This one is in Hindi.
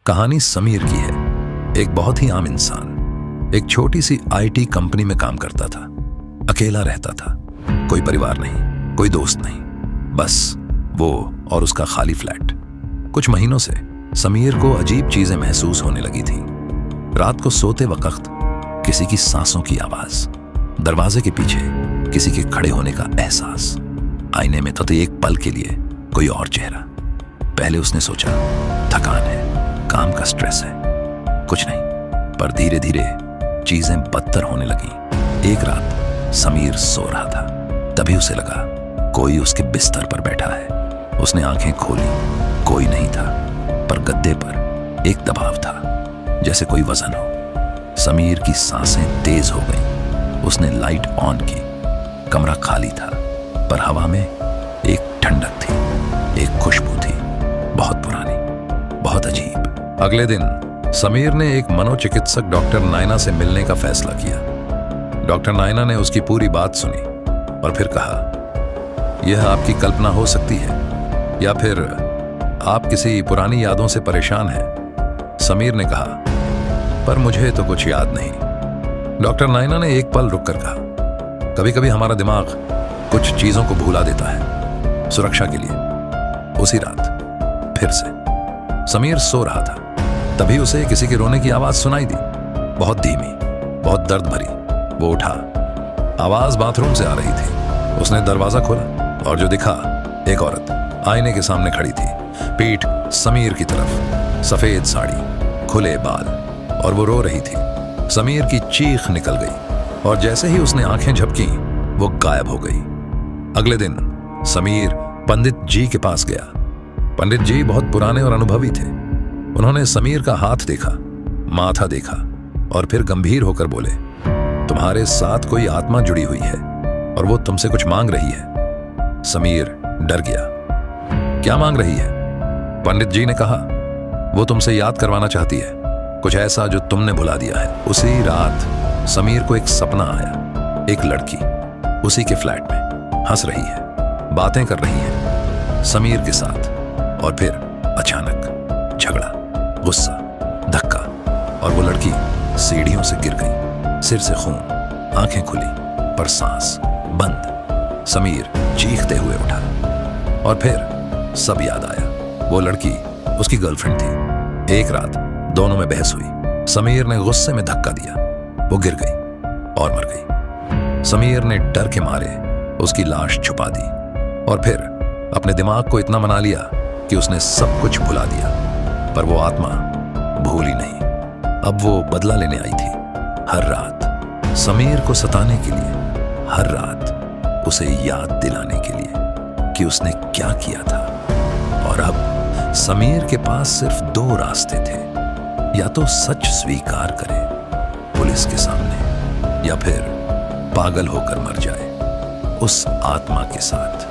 कहानी समीर की है। एक बहुत ही आम इंसान एक छोटी सी आईटी कंपनी में काम करता था। अकेला रहता था, कोई परिवार नहीं, कोई दोस्त नहीं, बस वो और उसका खाली फ्लैट। कुछ महीनों से समीर को अजीब चीजें महसूस होने लगी थी। रात को सोते वक्त किसी की सांसों की आवाज, दरवाजे के पीछे किसी के खड़े होने का एहसास, आईने में तो एक पल के लिए कोई और चेहरा। पहले उसने सोचा थकान है, काम का स्ट्रेस है, कुछ नहीं, पर धीरे धीरे चीजें बदतर होने लगी। एक रात समीर सो रहा था, तभी उसे लगा कोई उसके बिस्तर पर बैठा है। उसने आंखें खोली, कोई नहीं था, पर गद्दे पर एक दबाव था, जैसे कोई वजन हो। समीर की सांसें तेज हो गईं। उसने लाइट ऑन की। कमरा खाली था, पर हवा में एक ठंडक थी, एक खुशबू थी, बहुत पुरानी, बहुत अजीब। अगले दिन समीर ने एक मनोचिकित्सक डॉक्टर नायना से मिलने का फैसला किया। डॉक्टर नायना ने उसकी पूरी बात सुनी और फिर कहा, यह आपकी कल्पना हो सकती है या फिर आप किसी पुरानी यादों से परेशान हैं। समीर ने कहा, पर मुझे तो कुछ याद नहीं। डॉक्टर नायना ने एक पल रुककर कहा, कभी कभी हमारा दिमाग कुछ चीजों को भुला देता है, सुरक्षा के लिए। उसी रात फिर से समीर सो रहा था, तभी उसे किसी के रोने की आवाज सुनाई दी, बहुत धीमी, बहुत दर्द भरी। वो उठा। आवाज बाथरूम से आ रही थी। उसने दरवाजा खोला और जो दिखा, एक औरत आईने के सामने खड़ी थी, पीठ समीर की तरफ, सफेद साड़ी, खुले बाल, और वो रो रही थी। समीर की चीख निकल गई और जैसे ही उसने आंखें झपकी, वो गायब हो गई। अगले दिन समीर पंडित जी के पास गया। पंडित जी बहुत पुराने और अनुभवी थे। उन्होंने समीर का हाथ देखा, माथा देखा और फिर गंभीर होकर बोले, तुम्हारे साथ कोई आत्मा जुड़ी हुई है और वो तुमसे कुछ मांग रही है। समीर डर गया। क्या मांग रही है? पंडित जी ने कहा, वो तुमसे याद करवाना चाहती है, कुछ ऐसा जो तुमने भुला दिया है। उसी रात समीर को एक सपना आया। एक लड़की उसी के फ्लैट में हंस रही है, बातें कर रही है समीर के साथ, और फिर अचानक झगड़ा, गुस्सा, धक्का, और वो लड़की सीढ़ियों से गिर गई। सिर से खून, आंखें खुली, पर सांस बंद। समीर चीखते हुए उठा और फिर सब याद आया। वो लड़की उसकी गर्लफ्रेंड थी। एक रात दोनों में बहस हुई। समीर ने गुस्से में धक्का दिया, वो गिर गई और मर गई। समीर ने डर के मारे उसकी लाश छुपा दी और फिर अपने दिमाग को इतना मना लिया कि उसने सब कुछ भुला दिया, पर वो आत्मा भूली नहीं। अब वो बदला लेने आई थी। हर रात समीर को सताने के लिए, हर रात उसे याद दिलाने के लिए कि उसने क्या किया था। और अब समीर के पास सिर्फ दो रास्ते थे, या तो सच स्वीकार करे पुलिस के सामने, या फिर पागल होकर मर जाए उस आत्मा के साथ।